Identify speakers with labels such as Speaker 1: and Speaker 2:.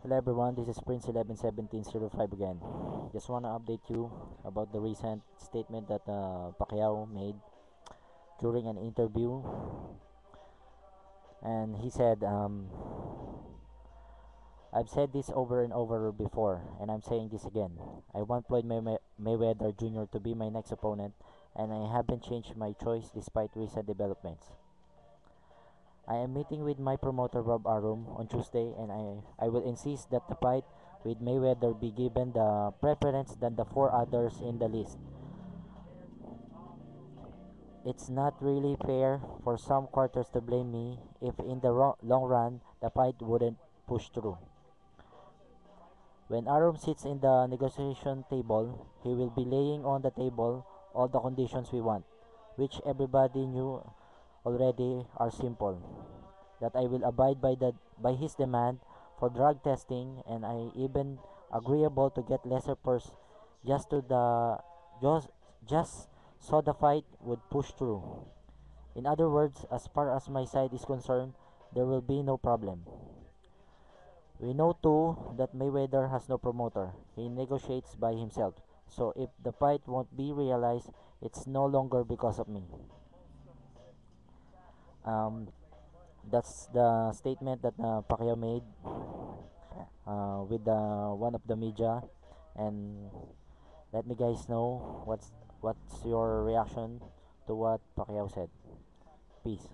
Speaker 1: Hello everyone, this is Prince 111705 again. Just want to update you about the recent statement that Pacquiao made during an interview. And he said, I've said this over and over before, and I'm saying this again. I want Floyd Mayweather Jr. to be my next opponent, and I haven't changed my choice despite recent developments. I am meeting with my promoter Rob Arum on Tuesday, and I will insist that the fight with Mayweather be given the preference than the four others in the list. It's not really fair for some quarters to blame me if in the long run the fight wouldn't push through. When Arum sits in the negotiation table, he will be laying on the table all the conditions we want, which everybody knew already are simple. That I will abide by his demand for drug testing, and I even agreeable to get lesser purse just to the just just so the fight would push through. In other words, as far as my side is concerned, there will be no problem. We know too that Mayweather has no promoter. He negotiates by himself. So if the fight won't be realized, it's no longer because of me. Um, that's the statement that Pacquiao made with one of the media, and let me guys know what's your reaction to what Pacquiao said. Peace.